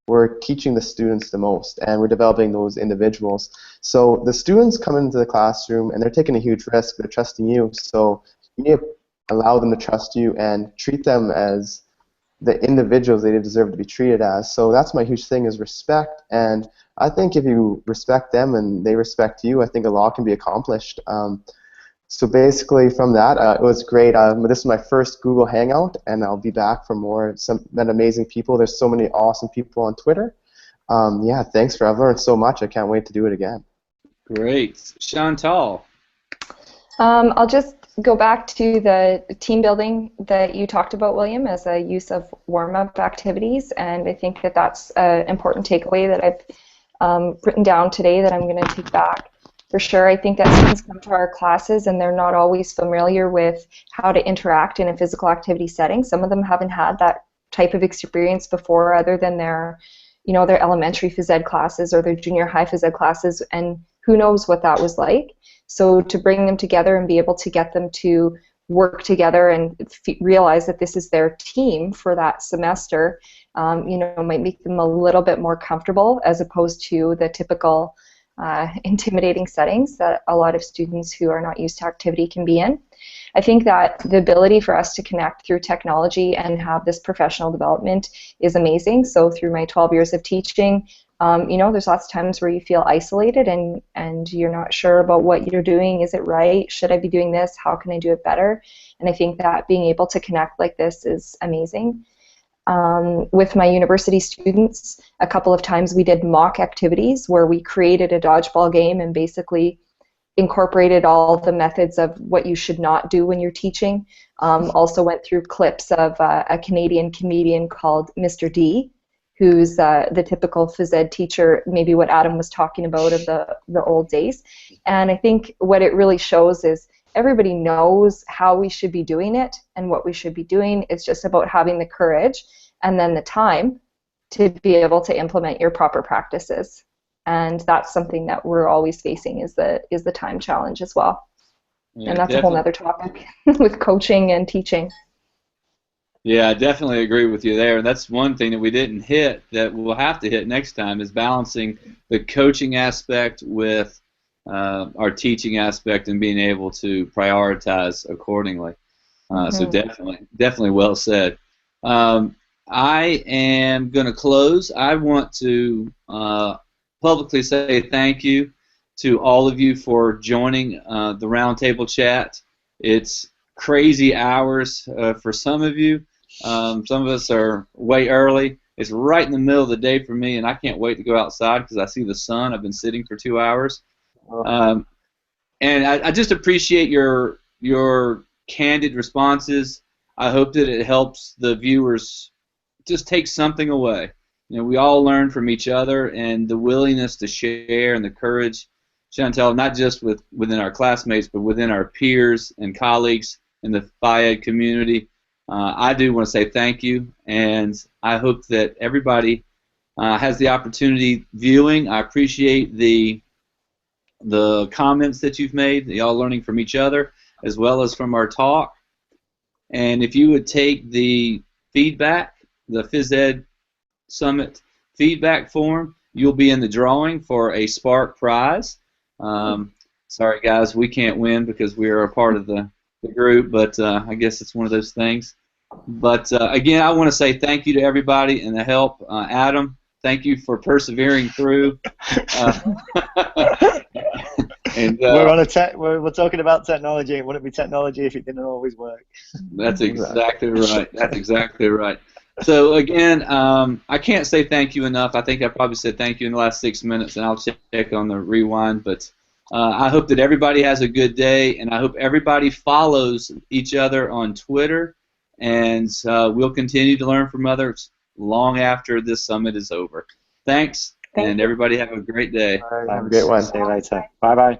we're teaching the students the most, and we're developing those individuals. So the students come into the classroom, and they're taking a huge risk. They're trusting you, so you need to allow them to trust you and treat them as the individuals they deserve to be treated as. So that's my huge thing, is respect. And I think if you respect them and they respect you, I think a lot can be accomplished. So basically from that, it was great. This is my first Google Hangout, and I'll be back for more. Met amazing people. There's so many awesome people on Twitter. Yeah, thanks I've learned so much. I can't wait to do it again. Great. Chantal. I'll just go back to the team building that you talked about, William, as a use of warm-up activities, and I think that that's an important takeaway that I've written down today that I'm going to take back. For sure, I think that students come to our classes and they're not always familiar with how to interact in a physical activity setting. Some of them haven't had that type of experience before, other than their elementary phys ed classes or their junior high phys ed classes, and who knows what that was like. So to bring them together and be able to get them to work together and realize that this is their team for that semester, might make them a little bit more comfortable, as opposed to the typical intimidating settings that a lot of students who are not used to activity can be in. I think that the ability for us to connect through technology and have this professional development is amazing. So through my 12 years of teaching, there's lots of times where you feel isolated and you're not sure about what you're doing. Is it right? Should I be doing this? How can I do it better? And I think that being able to connect like this is amazing. With my university students, a couple of times we did mock activities where we created a dodgeball game and basically incorporated all the methods of what you should not do when you're teaching. Also went through clips of a Canadian comedian called Mr. D, who's the typical phys ed teacher, maybe what Adam was talking about of the old days. And I think what it really shows is everybody knows how we should be doing it and what we should be doing. It's just about having the courage and then the time to be able to implement your proper practices. And that's something that we're always facing is the time challenge as well. Yeah, and that's a whole other topic with coaching and teaching. Yeah, I definitely agree with you there. That's one thing that we didn't hit that we'll have to hit next time is balancing the coaching aspect with our teaching aspect and being able to prioritize accordingly. So definitely well said. I am going to close. I want to publicly say thank you to all of you for joining the roundtable chat. It's crazy hours for some of you. Some of us are way early. It's right in the middle of the day for me, and I can't wait to go outside because I see the sun. I've been sitting for 2 hours. And I just appreciate your candid responses. I hope that it helps the viewers just take something away. You know, we all learn from each other, and the willingness to share and the courage, Chantelle, not just within our classmates, but within our peers and colleagues in the Phi Ed community. I do want to say thank you, and I hope that everybody has the opportunity viewing. I appreciate the comments that you've made, y'all learning from each other, as well as from our talk. And if you would take the feedback, the Phys Ed Summit feedback form, you'll be in the drawing for a Spark Prize. Sorry, guys, we can't win because we are a part of the group, but I guess it's one of those things. But again, I want to say thank you to everybody and the help. Adam, thank you for persevering through. And we're on we're talking about technology. It wouldn't be technology if it didn't always work. That's exactly right. That's exactly right. So again, I can't say thank you enough. I think I probably said thank you in the last 6 minutes, and I'll check on the rewind. But I hope that everybody has a good day, and I hope everybody follows each other on Twitter, and we'll continue to learn from others long after this summit is over. Thanks, and everybody have a great day. Have a great one. See you later. Bye-bye.